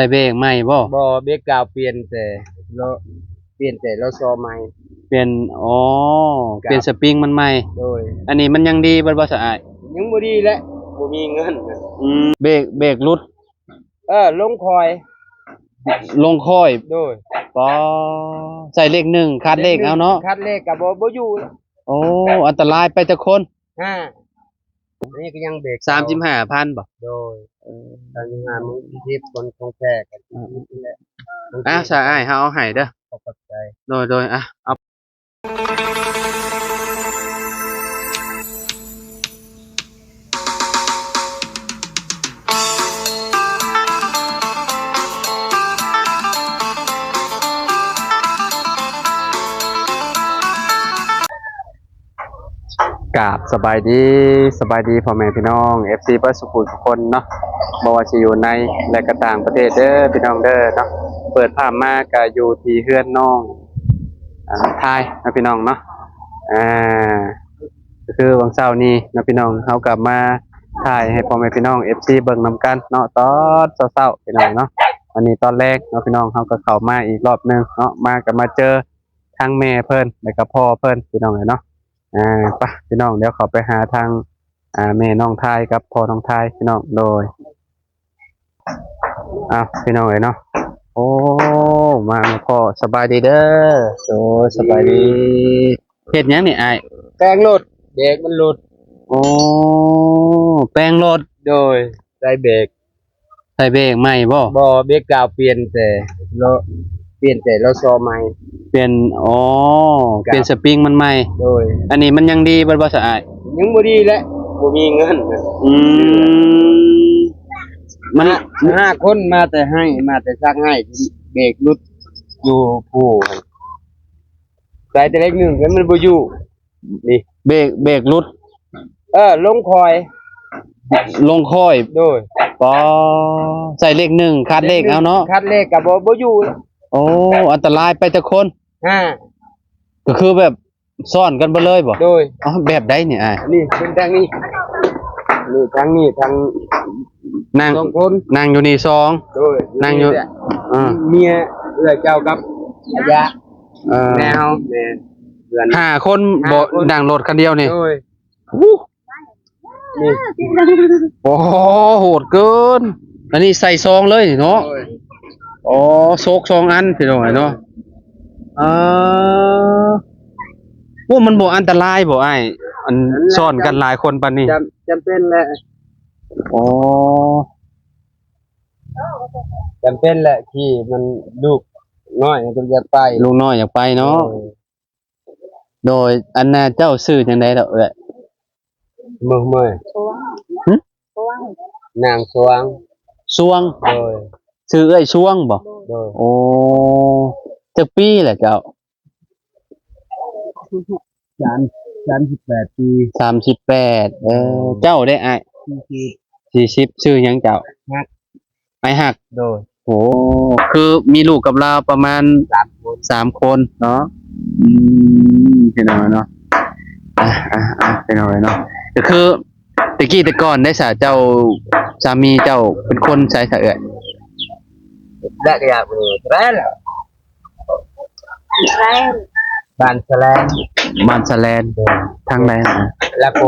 ส่เบรกใหม่บ่เบรกกาวเปลี่ยนแต่ล้อซอใหม่เปลี่ยนอ๋อเปลี่ยนสปริงมันใหม่โดยอันนี้มันยังดีบ่สะอาดยังบ่ดีแหละบ่มีเงินเบรกรุดลงคอยโดยปอใส่เลข1คัดเลขเอาเนาะคัดเลขก็บ่อยู่โอ้อันตรายไปแต่คนนี่ก็ยังเบรก 35,000บ่โดย35มื้อที่คนของแท้กันนี่แหละสะอายเฮาเอาให้เด้อขอบใจโดยเอากราบสบายดีพ่อแม่พี่น้อง FC เบิดสุขุทุกคนเนาะบ่ว่าสิอยู่ในและก็ต่างประเทศเด้อพี่น้องเด้อเนาะเปิดภาพมาก็อยู่ที่เฮือนน้องทายนะพี่น้องเนาะก็คือวันเสาร์นี้นะพี่น้องเฮากลับมาถ่ายให้พ่อแม่พี่น้อง FC เบิ่งนำกันเนาะตอนเช้าๆพี่น้องเนาะวันนี้ตอนแรกเนาะพี่น้องเฮาก็เข้ามาอีกรอบนึงเนาะมาเจอทางแม่เพิ่นแล้วก็พ่อเพิ่นพี่น้องเนาะไปพี่น้องเดี๋ยวขอไปหาทางแม่น้องทายกับพ่อน้องทายพี่น้องโดยพี่น้องเนาะโอ้มาพ่อสบายดีเด้อโอ้สบายดีเฮ็ดหยังนี่อ้ายแปลงรถเบรกมันหลุดโอ้แปลงรถโดยใส่เบรกใหม่บ่เบรกกาวเปลี่ยนแต่ล้อซอใหม่เปลี่ยนเปลี่ยนสปริงมันใหม่โดยอันนี้มันยังดีบ่สะอาดยังบ่ดีแหละบ่มีเงินมัน5คนมาแต่ซักให้เบรกหลุดอยู่ผู้ใส่แต่เลข1แล้วมันบ่อยู่นี่เบรกรุดลงคอยโดยปอใส่เลข1คัดเลขเอาเนาะคัดเลขก็บ่อยู่โอ้อันตรายไปแต่คนก็คือแบบซ่อนกันไปเลยบ่โดยแบบใดเนี่ยนี่เป็นทางนี้ทางนั่งคนนั่งอยู่นี่2โดยนั่งอยู่เมียเจ้ากับอายะแนวเพื่อน5คนบ่นั่งรถคันเดียวนี่โดยนี่โอ้โหดเกินอันนี้ใส่ซองเลยเนาะโซก2อันพี่น้องเนาะว่ามันบ่อันตรายบ่อ้ายอันซ่อนกันหลายคนปานนี้จำเป็นแหละจำเป็นแหละที่มันลูกน้อยจะอยากไปลูกน้อยอยากไปเนาะโดยอันน่ะเจ้าชื่อจังได๋ดอกเอ้ยเมื่อยนางสวงโดยชื่อเอ้ยช่วงบ่โดยโอ้จักปีแหละเจ้า38ปี38เจ้าได้อ้าย40ชื่อหยังเจ้าฮักไอ้ฮักโดยโอ้คือมีลูกกับเราประมาณ3คนเนาะพี่น้องเนาะพี่น้องเนาะก็คือแต่ก่อนได้สาเจ้าสามีเจ้าเป็นคนใช้สะเอื้อยได้ก็อยากแร่แล้วบ้านแสลนทางไหนลาโป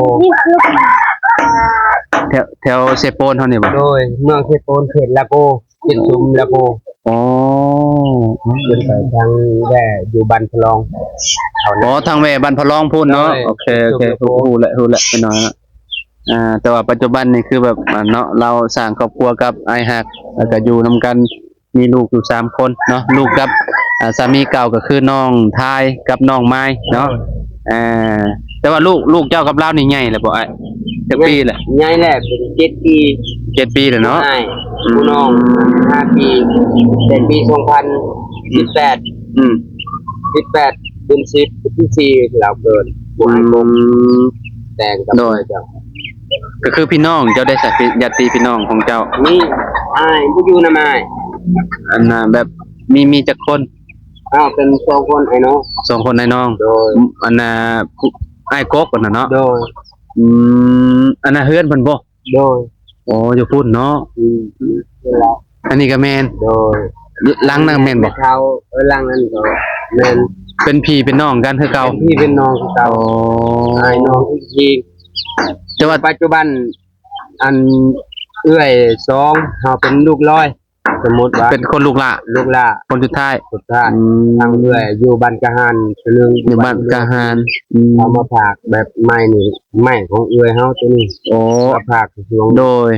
แถวเซโปนเท่านี้บ่โดยเมืองเซโปนเขตลาโปเขตชุมลาโปเป็นไปทางแว่อยู่บ้านพลองทางแว่บ้านพลองพูดเนาะโอเคฮู้แหละไปหน่อยแต่ว่าปัจจุบันนี่คือแบบเนาะเราสร้างครอบครัวกับไอ้ฮักแล้วก็อยู่นํกันมีลูกอยู่3คนเนาะลูกกับสามีเก่าก็คือน้องทายกับน้องไม้เนาะแต่ว่าลูกเจ้ากับเรานี่ใหญ่แล้วบ่อ้ายจักปีแหละใหญ่แล้วเป็น7 ปีแล้วเนาะผู้น้อง5 ปีเป็นปี201818เป็น10ที่4เราเกิดผู้ให้ผมแต่งกับโดยเจ้าก็คือพี่น้องเจ้าได้สักญาติพี่น้องของเจ้ามีอ้ายผู้อยู่นำอ้ายอันน่ะแบบมีจักคนเป็น2คนไอ้น้อง2คนไอ้น้องโดยอันน่ะอ้ายกกน่ะเนาะโดยอันน่ะเฮือนเพิ่นบ่โดยอยู่พุ่นเนาะ อันนี้ก็แม่น โดย ล้างนั่งแม่นบ่ เขาล้างนั้นก็แม่น เป็นพี่เป็นน้องกันคือเก่า เป็นพี่เป็นน้องคือเก่า โอ้ ไอ้น้องอีกที แต่ว่า ปัจจุบันอันเอื้อยสองเฮาเป็นลูกร้อย สมมุติว่า เป็นคนลูกหละ ลูกหล่า คนสุดท้าย สุดท้าย อืม ทางเอื้อยอยู่บ้านกะหานนึง อยู่บ้านกะหารเอามาฝากแบบไม้นี่ไม้ของเอื้อยเฮาตัวนี้ โอ้ มาฝากช่วง โดย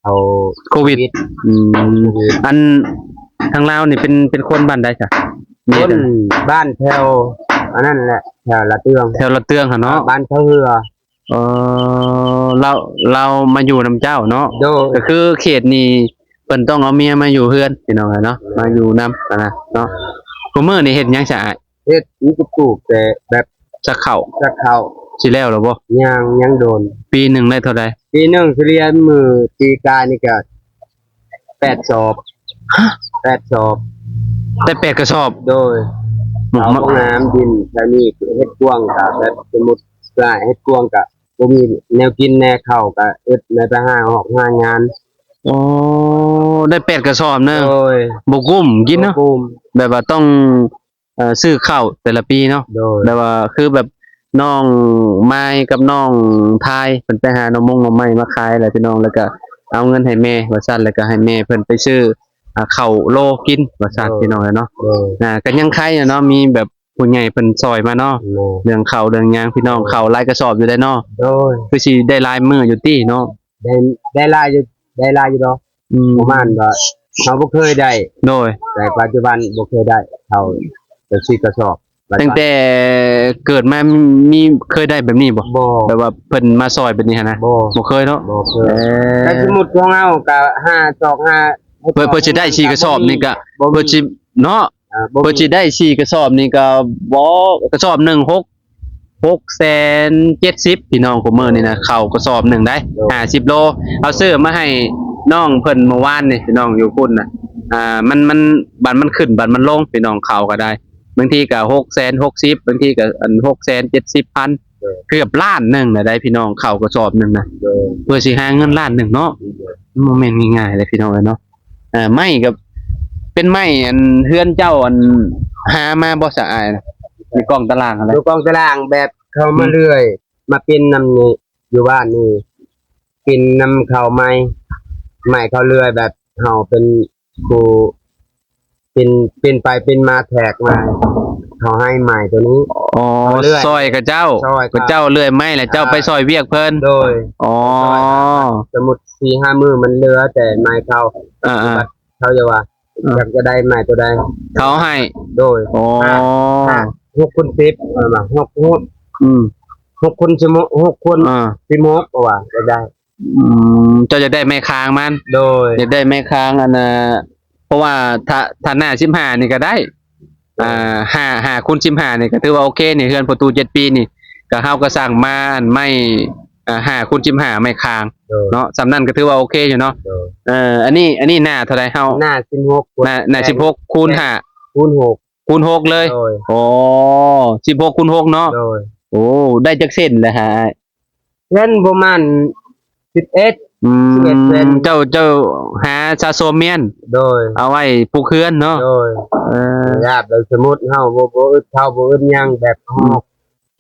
เอา โควิดอันทางลาวนี่เป็นคนบ้านใดจ้ะ คนบ้านแถวอันนั้นแหละแถวละเตือง แถวละเตืองค่ะเนาะ บ้านเขาเรือ เรามาอยู่นำเจ้าเนาะ โดย ก็คือเขตนี้เพิ่นต้องเอาเมียมาอยู่เฮือนพี่น้องเนาะมาอยู่นำนะเนาะกูมื้อนี่เฮ็ดหยังซะอ้าย เฮ็ดนี่ก็ปลูกแต่แบบ จะเข้า จะเข้า สิแล้วหรอบ่ ยังโดน ปีหนึงได้เท่าใด ปีหนึงสิเรียนมือปีกายนี่ก็8 สอบ ฮะ 8 สอบ ได้8กระสอบ โดยเอาห้องน้ำดินแถวนี้เฮ็ดกว้างก็แบบสมมุติว่าเฮ็ดกว้างก็บ่มีแนวกินแนวเข้าก็เฮ็ดในไปหาออกหางาน อ๋อได้8กระสอบเนึง โดย บ่กุ้มกินเนาะ กลุ่ม แบบว่าต้องซื้อข้าวแต่ละปีเนาะ โดย แบบว่าคือแบบน้องไม้กับน้องทายเพิ่นไปหาหน่อมงหน่อไม้มาขายแหละพี่น้องแล้วก็เอาเงินให้แม่ว่าซั่นแล้วก็ให้แม่เพิ่นไปซื้อข้าวโลกินว่าซั่นพี่น้องเนาะ โดย ก็ยังใครเนาะมีแบบผู้ใหญ่เพิ่นซอยมาเนาะเรื่องข้าวเรื่องหยังพี่น้องข้าวหลายกระสอบอยู่ได้เนาะ โดย คือสิได้หลายมื้ออยู่ติเนาะ ได้ลายอยู่ดอกประมาณว่าเขาบ่เคยได้ โดย แต่ปัจจุบันบ่เคยได้เขาจะซื้อกระสอบ ตั้งแต่เกิดมามีเคยได้แบบนี้บ่ บ่ แบบว่าเพิ่นมาซอยแบบนี้หั่นนะ บ่ บ่เคยเนาะ บ่เคยแต่สมมุติของเฮาก็5 2 5 เพื่อสิได้4กระสอบนี่ก็เพื่อสิเนาะ บ่ เพื่อสิได้4กระสอบนี่ก็บ่กระสอบหนึง670,000พี่น้องกูมื้อนี่นะข้าวกระสอบหนึงได้50โลเอาซื้อมาให้น้องเพิ่นเมื่อวานนี่พี่น้องอยู่พุ่นน่ะมันบัดมันขึ้นบัดมันลงพี่น้องข้าวก็ได้บางทีก็660,000บางทีก็อัน670,000เกือบล้านหนึงน่ะได้พี่น้องข้าวกระสอบหนึงน่ะเพื่อสิหาเงินล้านหนึงเนาะบ่แม่นง่ายๆเลยพี่น้องเอ้ยเนาะไม้กับเป็นไม้อันเฮือนเจ้าอันหามาบ่สะอายนะมีกล้องตารางอะไร ดูกองตารางแบบเข้ามาเรื่อยมาเป็นนำนี่อยู่บ้านนี่เป็นนำเข้าใหม่เข้าเรื่อยแบบเฮาเป็นครูเป็นไปเป็นมาแทรกมาเขาให้ใหม่ตัวนี้ อ๋อ เลื่อย ซอยกับเจ้า ซอยครับ กับเจ้าเลื่อยไม้แหละเจ้าไปซอยเวียกเพิ่น โดย อ๋อ สมมุติ4-5 มื้อมันเหลือแต่ไม้เข้า อ่า เขาจะว่าอยากจะได้ไม้ตัวใด ๆเขาให้ โดย อ๋อ 6คูณ10มา6 อืม 6คูณ6คูณ อ่า 16ก็ว่าจะได้ เจ้าจะได้ไม้ค้างมัน โดย จะได้ไม้ค้างอันน่ะเพราะว่าถ้าหน้า15นี่ก็ได้5คูณ15นี่ก็ถือว่าโอเคนี่เฮือนประตู7ปีนี่ก็เฮาก็สร้างมาอันไม้5คูณ15ไม้ค้าง โดย เนาะสำนั้นก็ถือว่าโอเคอยู่เนาะ โดย อันนี้หน้าเท่าไหร่เฮา หน้า16 หน้า16คูณ5 คูณ6 คูณ6เลย โดย โอ้16คูณ6เนาะ โดย โอ้ได้จักเส้นเลยฮะ เงินประมาณ11 11เส้น เจ้าหาซาโซเมียน โดย เอาไว้ปลูกเฮือนเนาะ โดย เออ ญาติเราสมมุติเฮาบ่อึดเฮาบ่อึดหยังแบบฮอก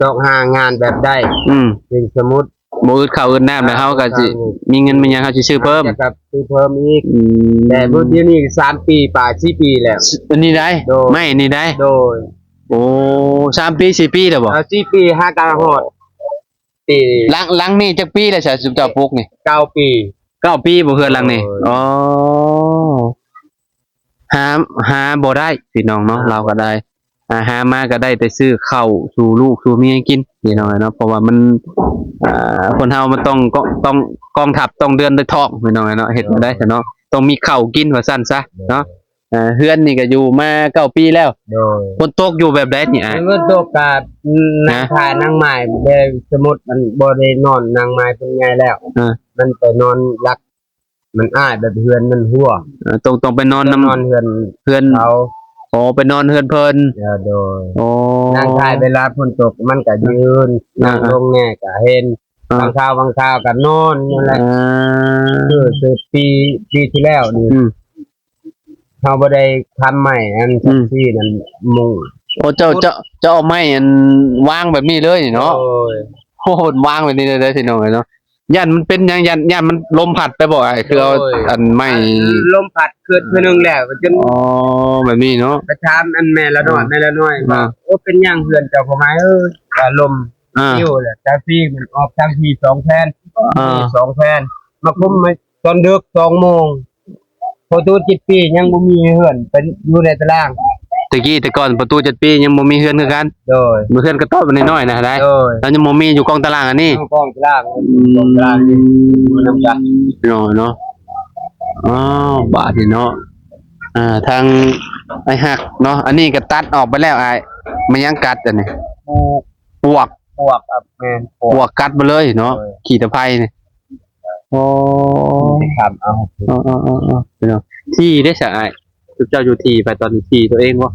จอกหางานแบบได้ เป็นสมมุติ บ่อึดข้าวอึดน้ำแล้วเฮาก็สิมีเงินมีหยังเฮาสิซื้อเพิ่ม จะกับซื้อเพิ่มอีกแต่บ่เดี๋ยวนี้3 ปีป่า4 ปีแล้ว อันนี้ได้ โดย ไม่นี่ได้ โดย โอ้3ปี4ปีแล้วบ่ 4 ปี5กลางฮอดปี หลังนี่จักปีแล้วจ้ะสุเจ้าปลูกนี่ 9 ปี 9ปีบ่เฮือนหลังนี่ โอ้ย อ๋อหาบ่ได้พี่น้องเนาะเราก็ได้หามาก็ได้แต่ซื้อข้าวสู่ลูกสู่เมียกินพี่น้องเนาะเพราะว่ามันคนเฮามันต้องกองทัพต้องเดินด้วยท้องพี่น้องเนาะเฮ็ดบ่ได้เนาะต้องมีข้าวกินว่าซั่นซะเนาะเฮือนนี่ก็อยู่มา9ปีแล้ว โดย ฝนตกอยู่แบบใดนี่อ้าย เมื่อตกกานางทายนางไม้ได้สมมุติมันบ่ได้นอนนางไม้เป็นไงแล้ว มันไปนอนรัก มันอ้ายแบบเฮือนมันหัว ต้องไปนอน น นำ อนเฮือน เฮือน เขา อ๋อไปนอนเฮือนเพิ่น โดย อ๋อน างทายเวลาฝนตกมันก็ยืนนั่งลงแน่ก็เห็นบางคราวก็นอนนั่นแหละคือปีที่แล้วนี่ เฮาบ่ได้ทำใหม่อันทักซี่นั่นมุง โอ้เจ้าเอาไม้อันวางแบบนี้เลยนี่เนาะ โอ้ย โอ้โหวางแบบนี้เลยพี่น้องเนาะยันมันเป็นหยังยันมันลมพัดไปบ่ไอ้คือเอาอันไม้ ลมพัดเกิดคือนึงแล้วจน อ๋อแบบนี้เนาะ ประชามอันแม่ละน้อยแม่ละน้อยว่าโอ้เป็นหยังเฮือนเจ้าพ่อไม้ว่าลม อ่า อยู่แหละแต่พี่มันออกทางที่2แผ่น อ่า 2แผ่นมาคุมมาตอนดึก2โมงพอตูจิตปียังบ่มีเฮือนเป็นอยู่ในตาราง แต่ก่อนประตู7 ปียังบ่มีเฮือนคือกัน โดย มือเฮือนก็ตอบมันน้อยๆนะได้ โดย แล้วยังบ่มีอยู่กองตารางอันนี้ กองตารางกองตารางนี่มันนำกัน เนาะอ๋อบาดนี่เนาะทางไอ้หักเนาะอันนี้ก็ตัดออกไปแล้วไอ้มันยังกัดอันนี้ ปลูก ปวก ปวกอ่ะแม่นป ป ว ว ก กกัดไปเลยเนาะ เออ ขี่ตะไคร้นี่โอ้ ครับเอา พี่น้องที่ได้สะอ้ายเจ้าอยู่ที่ไปตอนนี้ที่ตัวเองบ่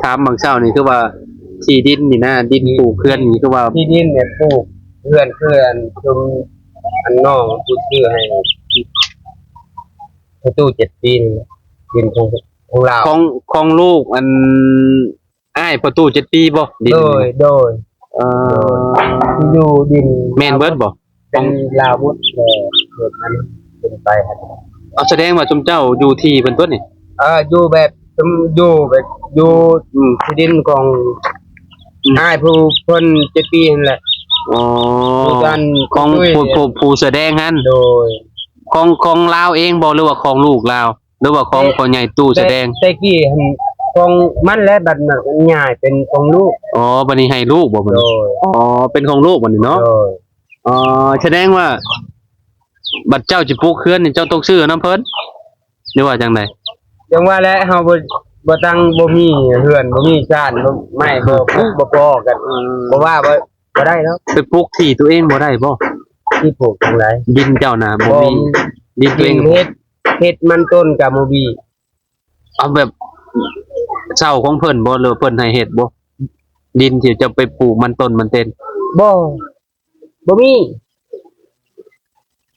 ถามบางเช้านี่คือว่าที่ดินนี่นะดินปลูกเพื่อนนี่คือว่า ที่ดินเนี่ยปลูกเพื่อนชุมอันน้องผู้ชื่อให้ประตู7 ปีนี่ดินของเรา ของลูกอันอ้ายประตู7 ปีบ่ดิน โดย เอ่อ อยู่ดิน แม่นเบิดบ่ เป็นลาวมุดแต่เกิดมันเป็นไปครับ เอาแสดงว่าจุมเจ้าอยู่ที่เพิ่นต้นนี่ อยู่แบบอยู่ที่ดินของอ้ายผู้เพิ่น7 ปีนั่นแหละ อ๋อ อยู่กัน ของผู้แสดงหั่น โดย ของลาวเองบ่หรือว่าของลูกลาวหรือว่าของคนใหญ่ตู้แสดง แต่กี้หั่นของมันและบัดนั้นง่ายเป็นของลูก อ๋อบัดนี้ให้ลูกบ่บัด โด นี้ ย อ๋อเป็นของลูกบัดนี้เนาะ โดย อ๋อแสดงว่า บัดเจ้าสิปลูกเฮือนนี่เจ้าต้องซื้อน้ำเพิ่นหรือว่าจังได๋ จังว่าแล้วเฮาบ่ตั้งบ่มีเฮือนบ่มีชาติบ่ไม่บ่พอกันบ่ว่าบ่ได้แล้ว ไปปลูกที่ตัวเองบ่ได้บ่ ที่ปลูกจังได ดินเจ้าน่ะบ่มีดินตัวเอง เฮ็ดมันต้นกับบ่มี เอาแบบเช่าของเพิ่นบ่หรือเพิ่นให้เฮ็ดบ่ดินที่จะไปปลูกมันต้นมันเต้น บ่มี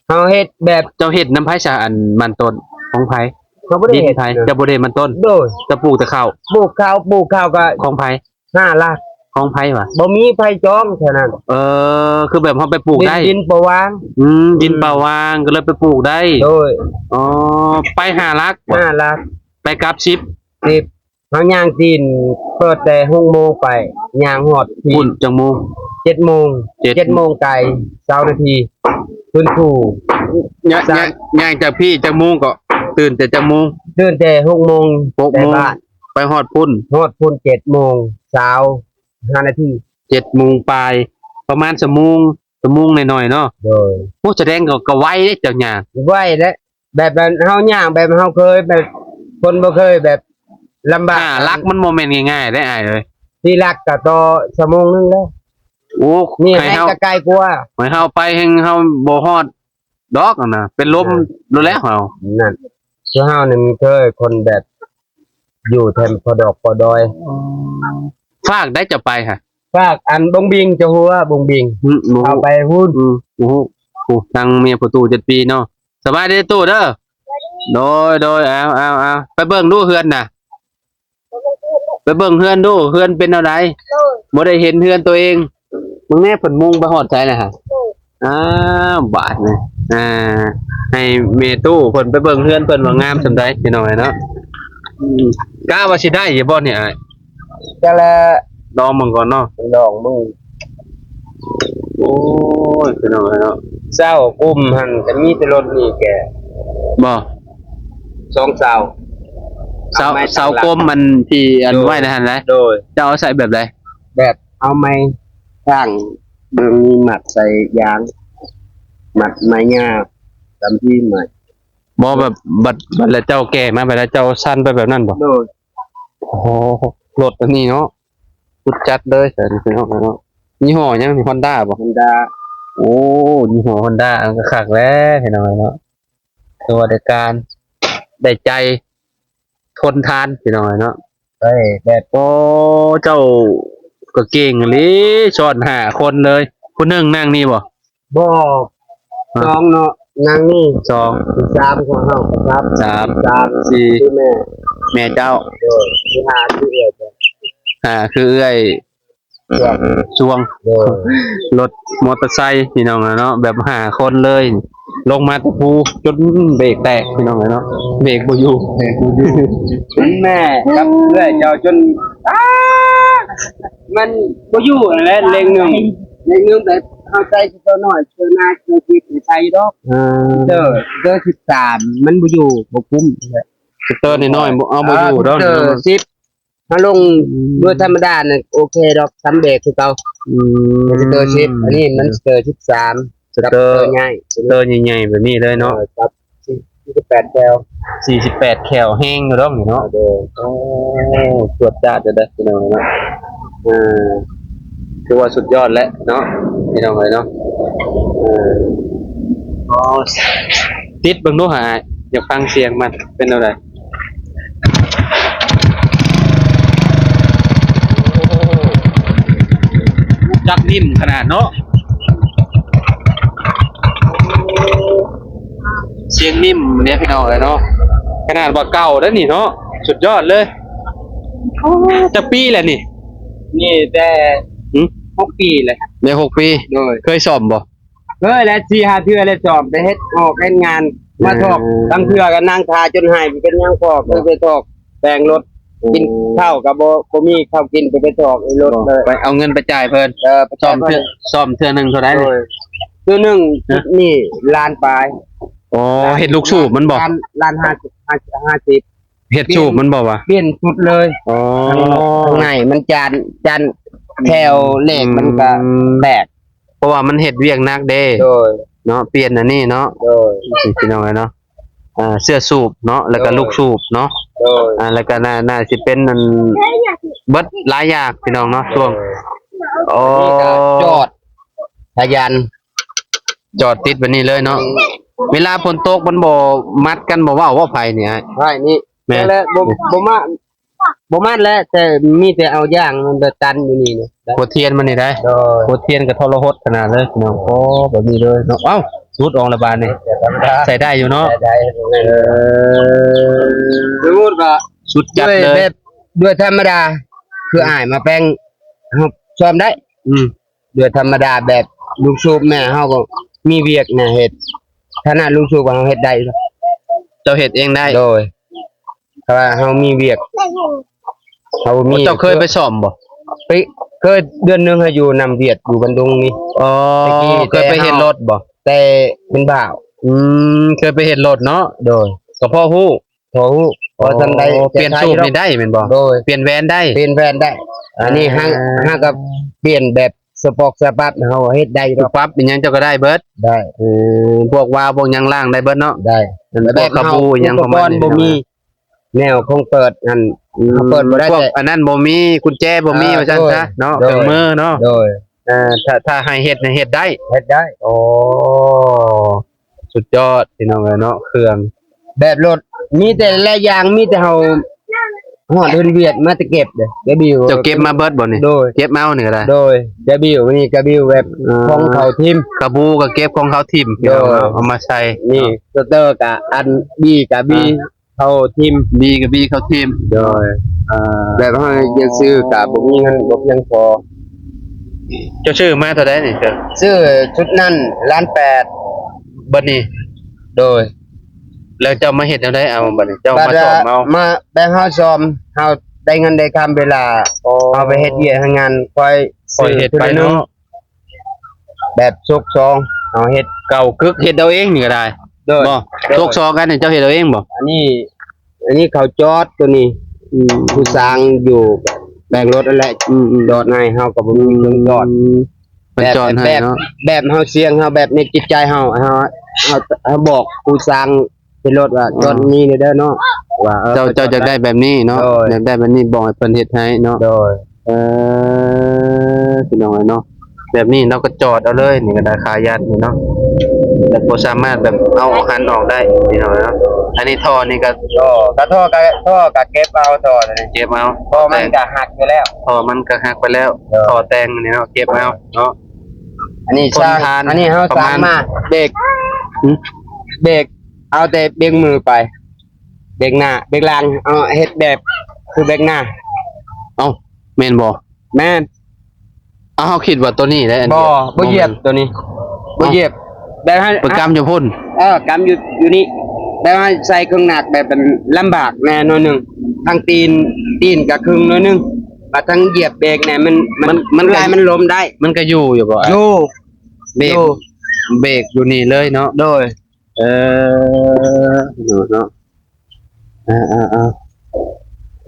เฮาเฮ็ดแบบ เจ้าเฮ็ดน้ำไผซะอันมันต้นของไผ เฮาบ่ได้ ดิน เฮ็ด ไผเจะบ่ได้มันต้น โดย จะปลูกแต่ข้าว ปลูกข้าวก็ ของไผ 5ลัก ของไผวะ บ่มีไผจองเท่านั้น คือแบบเฮาไปปลูกได้ ดินบ่วาง ดินเปล่าวางก็เลยไปปลูกได้ โดย อ๋อไป5ลักบ่ 5ลัก ไปกลับ10 10เฮาย่างตีนเปิดแต่6โมงไปย่างฮอดที่ ปุ่นจังโมง 7โมง 7 โมงไกล20นาทีขึ้นผู้ ย่างจากพี่จังโมงก็ตื่นแต่จังโมง ตื่นแต่6โมง 6 แต่ โมง บ้าน ไปฮอดพุ่น ฮอดพุ่น7โมงเช้า5นาที 7 โมงปลายประมาณชั่วโมงหน่อยๆเนาะ โดย ผู้แสดงก็ไวเด้เจ้าหญ้า ไว้แล้วแบบนั้นเฮาย่างแบบเฮาเคยแบบคนบ่เคยแบบลำบาก ลักมันบ่แม่นง่ายๆได้อ้ายเอ้ย ที่ลักก็ต่อชั่วโมงนึงแล้ว โอ้ นี่ ให้ ให้ เฮา ก็ไกลกว่า ให้เฮาไปแฮงเฮาบ่ฮอดดอกนั่นน่ะเป็นลมรู้แล้วเฮา นั่นคือเฮานี่มันเคยคนแบบ อยู่แถมพอดอกพอดอย ฝากได้จะไปฮะ ฝากอันบงบิงจะหัวบงบิง บ่ เอาไปหุ้น โอ้โหโอ้ทางเมียประตู7 ปีเนาะสบายดีตู้เด้อโดยเอาไปเบิ่งดูเฮือนน่ะไปเบิ่งเฮือนดูเฮือนเป็นเอาไดบ่ได้เห็นเฮือนตัวเองมึงแน่เพิ่นมุงไปฮอดไสน่ะฮะบาดนี่ให้เมตู้เพิ่นไปเบิ่งเฮือนเพิ่นว่างามส่ำใดพี่น้อยเนาะกล้าว่าสิได้อยู่บ่เนี่ยอ้าย จะละ ลองมึงก่อนเนาะ ดอกมึง โอ้ยพี่น้อยเนาะ เศร้ากุมหันก็มีแต่รถนี่แก บ่ 2เศร้า เสากลมมันที่อันไว้นะหั่นนะ โดย จะเอาใส่แบบใด แบบเอาไม้ข้างเบิ่งมีหมัดใส่ยางหมัดไม้หญ้าตามที่หมัด บ่แบบบัดแล้วเจ้าแก่มาบัดแล้วเจ้าสั้นไปแบบนั้นบ่ โดย โอ้โหรถอันนี้เนาะสุดจัดเลยแต่พี่น้องเนาะยี่ห้อหยังนี่ Honda บ่ มันดา โอ้ยี่ห้อ Honda อันก็คักแล้วพี่น้องเนาะตัวในการได้ใจทนทานพี่น้องเนาะ เอ้ยแบบ โอ้เจ้าก็เก่งอีหลีสอน5 คนเลยผู้หนึงนั่งนี่บ่ บ่น้องเนาะ นางนี่ สอง สามของเฮาครับ สาม สาม สี่ ที่แม่ แม่เจ้า โดยที่หาที่เอื้อยจ้ะ คือเอื้อย ส่วน จวง โดย รถมอเตอร์ไซค์พี่น้องเนาะแบบหาคนเลย ลงมาแตะภูจนเบรกแตกพี่น้องเนาะเบรกบ่อยู่ มันแม่กับเอื้อยเจ้าจนมันบ่อยู่นั่นแหละเล็งหนึงแบบเอาใจตัวน้อยเชื่อหน้าเชื่อคิดใช้ดอกเด้อ13มันบ่อยู่บ่คุ้ม สเตอร์น้อยๆเอาบ่อยู่ดอก เด้อ10ถ้าลงด้วยธรรมดาน่ะโอเคดอก3เบรกคือเก่าสเตอร์10อันนี้มันสเตอร์13 สเตอร์ ใหญ่ สเตอร์ใหญ่ๆแบบนี้เลยเนาะ ครับ48แก้ว 48แคลแห้งอยู่ดอกนี่เนาะ เด้อ โอ้ตรวจจัดจะได้พี่น้องเนาะคือว่าสุดยอดแล้วเนาะพี่น้องเลยเนาะอ๋อติดเบิ่งดูหาอยากฟังเสียงมันเป็นอะไรจักนิ่มขนาดเนาะเสียงนิ่มเนี่ยพี่น้องเลยเนาะขนาดว่าเก่าแล้วนี่เนาะสุดยอดเลยจะปีแหละนี่ นี่แต่6ปีเลย ใน6 ปี โดย เคยสอบบ่ และ4-5เทื่อแล้วจอบไปเฮ็ดออกเฮ็ดงานมาทอกตั้งเทื่อก็นั่งทาจนหายเป็นยังพอไปทอกแต่งรถกินข้าวก็บ่มีข้าวกินไปทอกไอ้รถเลย ไปเอาเงินไปจ่ายเพิ่น ไป ซ่อมเทื่อหนึงเท่าไหร่ โด นี่ ยคือหนึ่งนี่ล้านปลาย อ๋อเฮ็ดลูกสูบมันบ่ ล้าน50 เฮ็ดสูบมันบ่วะ เปลี่ยนชุดเลย อ๋อ ข้างในมันจานแถวเหล็กมันก็แตก เพราะว่ามันเฮ็ดเวียกหนักเด้ โดย เนาะเปลี่ยนอันนี้เนาะ โดย พี่น้องเนาะเสื้อสูบเนาะแล้วก็ลูกสูบเนาะ โดย แล้วก็น่าสิเป็นอันเบิดหลายอย่างพี่น้องเนาะช่วงอ๋อ นี่ก็จอดพยัน จอดติดแบบนี้เลยเนาะเวลาฝนตกมันบ่มัดกันบ่ว่าว่าไผเนี่ย ใช่นี่ แม่ แล้วบ่มาแล้วแต่มีแต่เอาย่างมันตันอยู่นี่นะ หัวเทียนมันนี่ได้ โดย หัวเทียนกับทรหดขนาดเลยพี่น้องโอ้แบบนี้เลยเนาะเอ้ารุดออกระบาดนี่ใส่ได้อยู่เนาะ ได้สมมุติว่า สุดจัดเลย ด้วยธรรมดา คืออ้ายมาแปลงเฮาซ่อมได้ ด้วยธรรมดาแบบลูกสูบแม่เฮาก็มีเวียกน่ะเฮ็ดขนาดลูกสูบเฮาเฮ็ดได้ เจ้าเฮ็ดเองได้ โดยเพราะว่าเฮามีเวียกเฮามี เจ้าเคยไปซ่อมบ่ ไปเคยเดือนหนึงให้อยู่นำเวียดอยู่บันดุงนี่ อ๋อ ตะกี้ เคยไปเฮ็ดรถบ่ แต่เป็นบ่าว เคยไปเฮ็ดรถเนาะ โดย ก็พ่อฮู้ โถพอทันได้ เปลี่ยนสูบนี่ได้แม่นบ่ โดย เปลี่ยนแวนได้ เปลี่ยนแฟนได้ อันนี้ห้างกับเปลี่ยนแบบสปอกสปับเฮาเฮ็ดได้ คือปั๊บเป็นหยังเจ้าก็ได้เบิด ได้ พวกวาล์วพวกหยังล่างได้เบิดเนาะ ได้ พวกกระบูหยังประมาณนี้ บ่มีแนวคงเปิดอันเขาเปิดบ่ได้ พวก แต่ อันนั้นบ่มีกุญแจบ่มีว่าซั่นซะเนาะ โด เค ย รื่องมือเนาะ โดย ถ้าให้เฮ็ดเนี่ยเฮ็ดได้ เฮ็ดได้ โอ้สุดยอดพี่น้องเอ้ยเนาะเครื่อง แบบรถมีแต่ละอย่างมีแต่เฮาฮอดเดินเวียดมาแต่เก็บเด้อบิว เจ้าเก็บมาเบิดบ่นี่ โดย เก็บมาเอานี่ก็ได้ โดยบิวนี่กระบิวแบบของเขาทิม กระบูก็เก็บของเขาทิ่มพี่น้องเนาะเอามาใส่ นี่สเตอร์กะอันบีกะบีเขาทิม บีกับบีเขาทิ่ม โดยแบบเฮาจะซื้อกะบ่มีเงินบ่ยังพอ เจ้าชื่อมาเท่าใดนี่เจ้า ซื้อชุดนั้นล้านแปด บัดนี้ โดย แล้วเจ้ามาเฮ็ดจังไดเอาบัดนี้เจ้ามาสอนเอา มาแบ่งเฮาซ้อมเฮาได้เงินได้คำเวลาเอาไปเฮ็ดเวียกให้งานค่อย ปล่อยเฮ็ดไปเนาะ แบบซุกซองเอาเฮ็ด เก่ากึกเฮ็ดเอาเองนี่ก็ได้ โดย บ่ตกซอกันนี่เจ้าเฮ็ดเอาเองบ่ อันนี้เขาจอดตัวนี้ผู้สร้างอยู่แบ่งรถนั่นแหละจอดให้เฮาก็บ่มีเงินจอด มันจอดให้เนาะ แบบเฮาเสียงเฮาแบบในจิตใจเฮาบอกผู้สร้างเป็นรถว่าจอดนี้เด้อเนาะว่า เจ้าจะได้แบบนี้เนาะ โดย อยากได้แบบนี้บอกให้เพิ่นเฮ็ดให้เนาะ โดย พี่น้องเนาะแบบนี้เราก็จอดเอาเลยนี่ก็ได้คายัดนี่เนาะแต่บ่สามารถแบบเอาหันออกได้พี่น้องเนาะอันนี้ท่อนี่ก็ ท่อกะเก็บเอาท่อนี่ เก็บเอา ท่อมันก็หักอยู่แล้ว ท่อมันก็หักไปแล้ว เออ ท่อแต่งนี่เนาะเก็บเอาเนาะ อันนี้สร้าง ทนทาน อันนี้เฮา ประ สร้า มาณ งมาเด็ก เบรกเอาแต่เบรกมือไปเบรกหน้าเบรกหลังเอาเฮ็ดแบบคือเบรกหน้า เอ้าแม่นบ่ แม่น เอ้าเฮาคิดว่าตัวนี้แหละอัน บ่ เดียว บ่เหยียบตัวนี้บ่เหยียบแบบให้ ประกำอยู่พุ่น กำอยู่นี่แบบให้ใส่เครื่องหนักแบบเป็นลำบากแน่หน่อยหนึงทางตีนกับครึ่งหน่อยหนึงบัดทางเหยียบเบรกเนี่ยมันลายมันล้มได้ มันก็อยู่อยู่บ่ อยู่ เบรก อยู่ เบรกอยู่นี่เลยเนาะ โดย เออเนาะ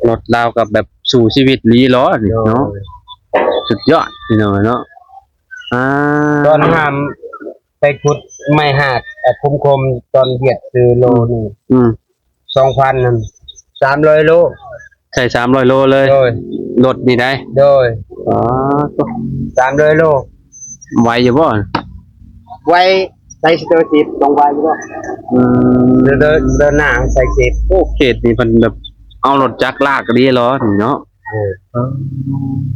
รถเราวกับแบบสู่ชีวิตลีล้อนี่เนาะสุดยอดพี่น้องเนาะตอนห้ามไปขุดไม้หักคมๆตอนเหยียดซื้อโลนี่ 2,000นั่น300โล ใส่300 โลเลย โดย รถนี่ได้ โดย อ๋อ 300โล ไหวอยู่บ่ ไว้ใส่สเตอร์10ลงไว้อยู่บ่เดินหน้าใส่10 โอ้เขตนี่เพิ่นแบบเอารถจักรลากดีล้อนี่เนาะ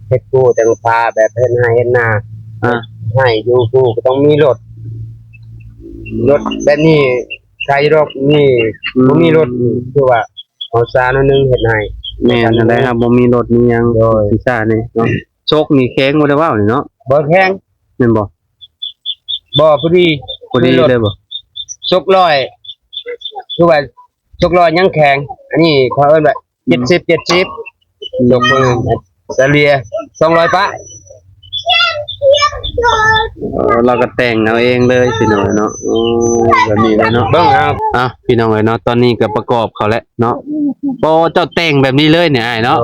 เฮ็ดกู้แต่งพาแบบเฮ็ดให้เฮ็ดนา ให้อยู่กู้ก็ต้องมีรถแบบนี้ใครรถนี่บ่มีรถนี่คือว่าเอาซาหน่อยนึงเฮ็ดให้ แม่นจังได๋ครับบ่มีรถมีหยังสิซ่านี่เนาะโชคนี่แข็งบ่ได้เว้านี่เนาะ บ่แข็ง แม่นบ่ บ่พอดี พอดีเลยบ่ ชกร้อยคือว่าชกร้อยยังแข็งอันนี้เขาเอิ้นว่า70ยกมือเฉลี่ย200ปะ เราก็แต่งเอาเองเลยพี่น้องเนาะแบบนี้เลยเนาะ เบิ่งครับ พี่น้องเนาะตอนนี้ก็ประกอบเขาแล้วเนาะพอเจ้าแต่งแบบนี้เลยเนี่ยอ้ายเนาะ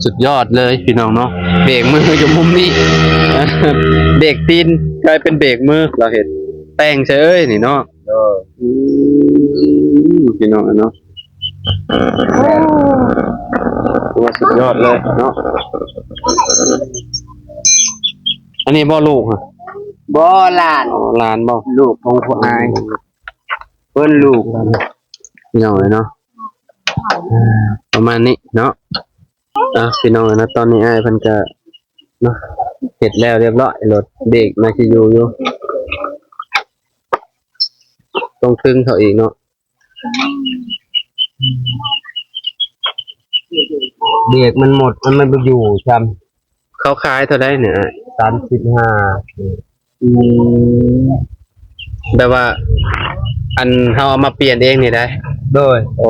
สุดยอดเลยพี่น้องเนาะเบรกมืออยู่มุมนี้ เบรกตีนกลายเป็นเบรกมือเราเห็นแต่งเฉยนี่เนาะพี่น้องเนาะว่าสุดยอดเลยเนาะอันนี้บ่ลูกฮะ บ่หลาน หลานบ่ ลูกของผู้อายเพิ่นลูก พี่น้องเนาะประมาณนี้เนาะพี่น้องนะตอนนี้อ้ายเพิ่นก็เนาะเสร็จแล้วเรียบร้อยรถเบรกมาสิอยู่ต้องคึงเขาอีกเนาะ เด็กมันหมดมันไม่ไปอยู่ซ้ำ เขาขายเท่าไดเนี่ยอ้าย 35 แบบว่า อันเฮาเอามาเปลี่ยนเองนี่ได้ โดย โอ้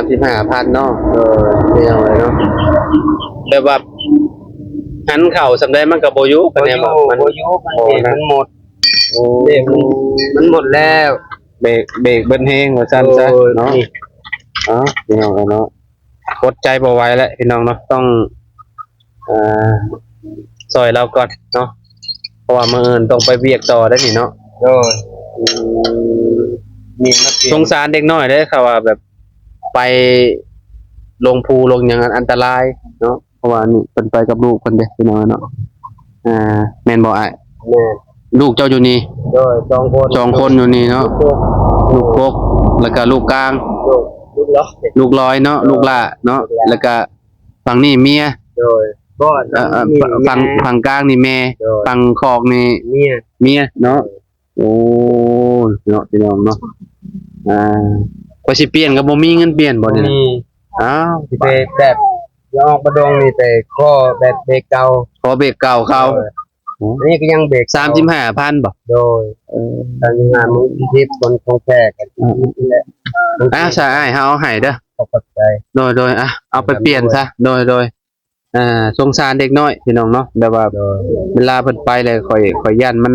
35,000เนาะพี่น้องเนาะแบบว่าหันเข้าสำได้มันก็บ่อยู่กันแน่บ่มัน บ่อยู่มันหมดเด็กมันหมดแล้ว เบรกเบิ้ลเฮงว่าซั่นซะเนาะพี่น้องเนาะกดใจบ่ไหวแล้วพี่น้องเนาะต้องซอยเราก่อนเนาะเพราะว่ามื้ออื่นต้องไปเวียกต่อได้นี่เนาะ โดยมีมาเปลี่ยน สงสารเด็กน้อยเด้อค่ะว่าแบบไปลงภูลงหยังอันตรายเนาะเพราะว่านี่เพิ่นไปกับลูกเพิ่นเด้พี่น้องเนาะแม่นบ่อ้าย แม่ ลูกเจ้าอยู่นี่ โดย2 คน อยู่นี่เนาะลูกกกแล้วก็ลูกกลาง ลูกล็อก ลูกร้อยเนาะลูกล่าเนาะแล้วก็ฝั่งนี้เมีย โดยบ่ ฝั่งกลางนี่แม่ฝั่งคอกนี่ เมีย เมียเนาะโอ้เนาะพี่น้องเนาะก็สิเปลี่ยนก็บ่มีเงินเปลี่ยนบ่นี่ นี่ อ้าว สิไปแบบยออกประดงนี่แต่ข้อแบบเบรกเก่า ขอเบรกเก่าเขา อันนี้ก็ยังเบรก 35,000บ่ โดยตอนนี้งานมือทิพย์คนของแท้กันนี่แหละ ซะอ้ายเฮาเอาให้เด้อ ขอบใจ โดยเอาไปเปลี่ยนซะโดยสงสารเด็กน้อยพี่น้องเนาะแบบว่าเวลาเพิ่นไปเลยข่อยย่านมัน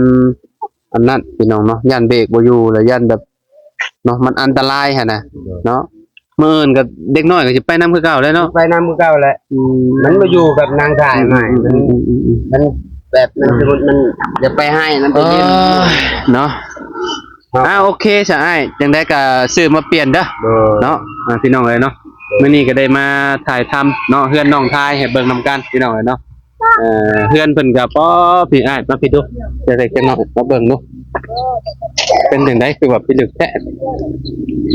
อันนั้นพี่น้องเนาะย่านเบรกบ่อยู่แล้วย่านแบบเนาะมันอันตรายหั่นน่ะเนาะมื้ออื่นก็เด็กน้อยก็สิไปนำคือเก่าเลยเนาะ ไปน้ำมือเก่าแหละมันมาอยู่กับนางถ่ายใหม่มันแบบมันสมมุติมันจะไปให้มันไปยืม เนาะโอเคซะอ้ายจังได๋ก็ซื้อมาเปลี่ยนเด้อเนาะพี่น้องเอ้ยเนาะมื้อนี้ก็ได้มาถ่ายทำเนาะเฮือนน้องทายให้เบิ่งนํกันพี่น้องเอ้ยเนาะเฮือนเพิ่นก็พี่อ้ายมาพี่ดูจะได้กันเนาะมาเบิ่งดูเป็นจังได๋คือว่าพี่ลึกแท้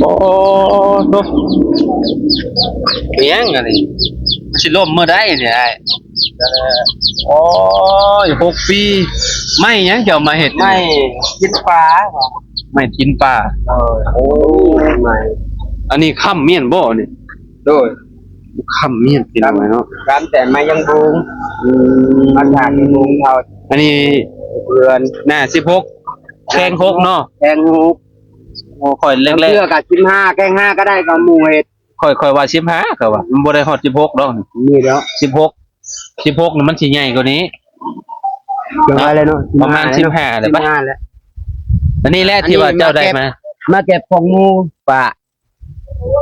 โอ้โตเอียงอันนี้มันสิล่มมื้อใดเนี่ยอ้ายโอ้ย6 ปีไม่หยังจะเอามาเฮ็ด ไม่คิดฟ้า ไม่ทิ้นป่า โอ้ไม่ อันนี้ค่ำเมียนบ่นี่ โดย ค่ำเมียนพี่น้องเนาะ การแต่ไม่ยังบุงอากาศยังบุงเขา อันนี้ เพื่อน หน้า16แข้ง6เนาะ แกงฮุก โอ้ค่อยแร เลื ก อกกับ15แกง5ก็ได้กับหมูเห็ด ๆค่อยว่า15ก็ว่ามันบ่ได้ฮอด16ดอก นี่แล้ว 16นี่มันสิใหญ่กว่านี้ จังไรเลยเนาะ ประมาณ15เลยปะ 15แล้ว อันนี้แหละที่ว่าเจ้าได้มา มาเก็บของหมูปะ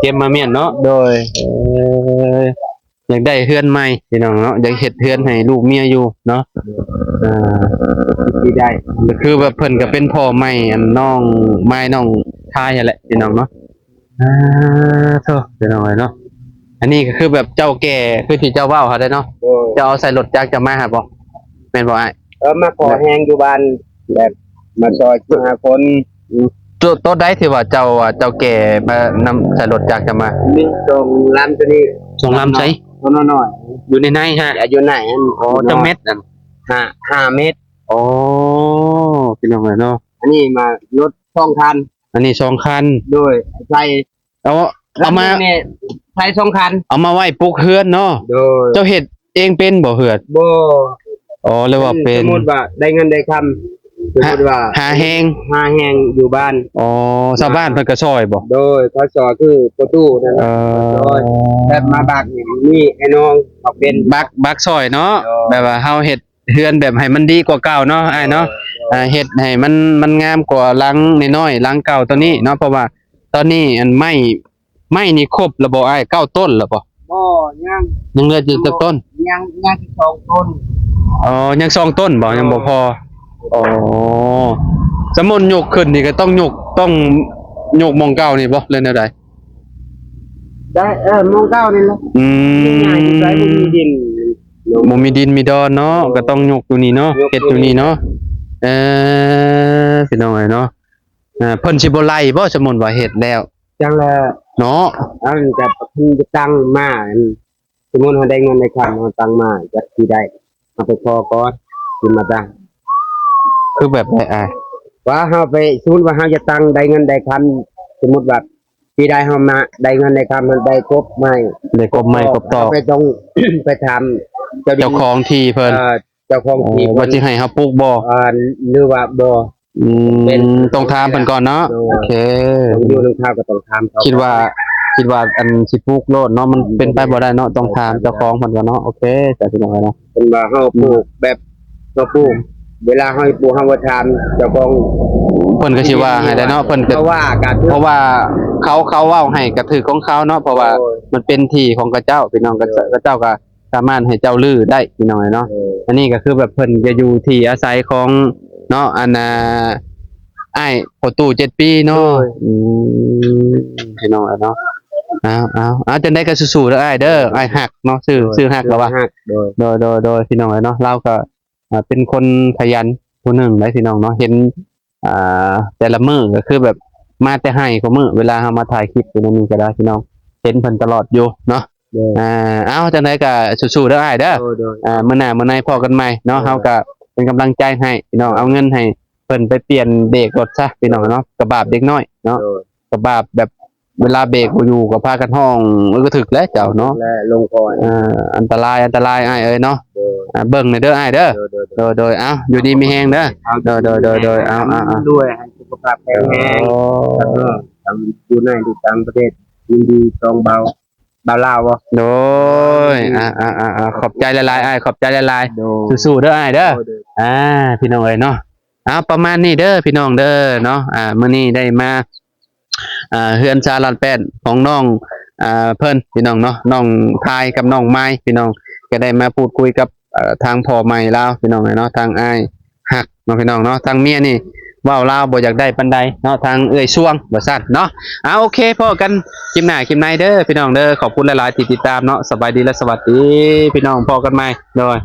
เก็บมาเมียนเนาะ โดย อยากได้เฮือนใหม่พี่น้องเนาะอยากเฮ็ดเฮือนให้ลูกเมียอยู่เนาะอ่า ที่ได้ ก็คือแบบเพิ่นก็เป็นพ่อใหม่อันน้องไม้น้องชายนั่นแหละพี่น้องเนาะโธ่พี่น้องเนาะอันนี้ก็คือแบบเจ้าแก่คือที่เจ้าเว้าเขาได้เนาะ โดย จะเอาใส่รถจักรจะมาหาบ่แม่นบ่อ้าย มาขอแหงอยู่บ้านแบบมาซอย5คน ตัวใดที่ว่าเจ้าแก่มานำใส่รถจักรจะมา มีตรงร้านตัวนี้ ส่งลำใช้ ตัวน้อย อยู่ในฮะ ๆอายุไหน อ๋อจังเม็ดนั่น 5เมตร อ๋อพี่น้องเนาะ อันนี้มารถ2 คัน อันนี้2คัน โดยใส่ เอามา เนี่ยใส่2 คัน เอามาไว้ปลูกเฮือนเนาะ โดย เจ้าเฮ็ดเองเป็นบ่เฮือน บ่ อ๋อเลยว่าเป็น สมมุติว่าได้เงินได้คำสมมุติว่า หาแฮง หาแหงอยู่บ้าน อ๋อชาวบ้านเพิ่นก็ซอยบ่ โดยพศคือประตูนั่น เอ แหละ อ โดยแบบมาบักนี่มีไอ้น้องเขาเป็น บักซอยเนาะ เออ แบบว่าเฮาเฮ็ดเฮือนแบบให้มันดีกว่าเก่าเนาะอ้ายเนาะเฮ็ดให้มันงามกว่าหลังน้อยๆหลังเก่าตัวนี้เนาะเพราะว่าตอนนี้อันไม้นี่ครบแล้วบ่อ้าย9ต้นแล้วบ่ บ่ยัง ยังเหลืออยู่จักต้น ยังที่2 ต้น อ๋อยัง2ต้นบ่ยังบ่พออ๋อสมมุติยกขึ้นนี่ก็ต้องต้องยกหมองเก่านี่บ่เลยแนวใด ได้มองเก้านี่แหละ อื ง่ายๆที่ใช้บ่มีดิน บ่มีดินมีดอนเนาะก็ต้องยกอยู่นี่เนาะ ยกอยู่ เฮ็ดอยู่นี่เนาะพี่น้องเอ้ยเนาะเพิ่นสิบ่ไล่บ่สมมุติว่าเฮ็ดแล้ว จังละ เนาะ อันจะจะตั้งมาอันสมมุติว่าได้เงินได้คำเราตั้งมาจะสิได้เอาไปพอก่อนสิมาตั้ง คือแบบไหนอ่ะ ว่าเฮาไปสมมุติว่าเฮาจะตั้งได้เงินได้คำสมมุติว่าปีใดเฮามาได้เงินได้คำมันได้ครบไหม ได้กบไม้กบตอก ไปต้อง ไปทำ เจ้าของที่เพิ่น เจ้าของ อ๋อ ที่ ว่าสิให้เฮาปลูกบ่ หรือว่าบ่ เป็น ต้องถามเพิ่นก่อนเนาะ โอ้ โอเค ต้องอยู่ในข้าวก็ต้องทำเขา คิดว่าอันสิปลูกโลดเนาะมันเป็นไปบ่ได้เนาะต้องถามเจ้าของเพิ่นก่อนเนาะโอเคจ้ะพี่น้องเอ้ยเนาะ เป็นว่าเฮาปลูกแบบเฮาปลูกเวลาเฮาปลูกเฮาบ่ทำเจ้าของ เพิ่นก็สิว่าให้ได้เนาะเพิ่นก็ เพราะว่าการ เพราะว่าเขาเว้าให้กระถือของเขาเนาะเพราะว่ามันเป็นที่ของกระเจ้าพี่น้องกระเจ้าก็สามารถให้เจ้าลื้อได้พี่น้องเนาะอันนี้ก็คือแบบเพิ่นจะอยู่ที่อาศัยของเนาะอันอ้ายพ่อตู่7ปีเนาะพี่น้องเนาะเอาจังได๋ก็สู้ๆเด้ออ้ายเด้ออ้ายฮักเนาะชื่อฮักแล้วว่า ฮักโดย โดยพี่น้องเนาะเราก็เป็นคนขยันผู้หนึ่งได้พี่น้องเนาะเห็นแต่ละมื้อก็คือแบบมาแต่ให้ของมื้อเวลาเฮามาถ่ายคลิปอยู่ในนี้ก็ได้พี่น้องเห็นเพิ่นตลอดอยู่เนาะเอาจังไดก็สู้ๆเด้ออ้ายเด้อ โดย มื้อหน้ามื้อในพอกันใหม่เนาะเฮาก็เป็นกำลังใจให้พี่น้องเอาเงินให้เพิ่นไปเปลี่ยนเบรกรถซะพี่น้องเนาะกระบาดเด็กน้อยเนาะกระบาดแบบเวลาเบรกบ่อยู่ก็พากันห้องมันก็ถึกแล้วเจ้าเนาะ และลงก่อน อันตรายอ้ายเอ้ยเนาะเบิ่งหน่อยเด้ออ้ายเด้อโดยเอาอยู่ดีมีแฮงเด้อโดยเอา ด้วยให้สุขภาพแข็งแรงแล้วก็ทำอยู่ในที่ต่างประเทศยินดีตรงเบาลาวบ่ โดยขอบใจหลายๆอ้ายขอบใจหลายๆสู้ๆเด้ออ้ายเด้อพี่น้องเอ้ยเนาะประมาณนี้เด้อพี่น้องเด้อเนาะมื้อนี้ได้มาเฮือนชาลัดแป้นของน้องเพิ่นพี่น้องเนาะน้องทายกับน้องไม้พี่น้องก็ได้มาพูดคุยกับทางพ่อใหม่ลาวพี่น้องเนาะทางอ้ายฮักเนาะพี่น้องเนาะทางเมียนี่ว้าวลาวบ่อยากได้ปานใดเนาะทางเอื้อยช่วงว่าซั่นเนาะโอเคพอกันคลิปหน้าคลิปในเด้อพี่น้องเด้อขอบคุณหลายๆที่ติดตามเนาะสบายดีและสวัสดีพี่น้องพอกันใหม่โดย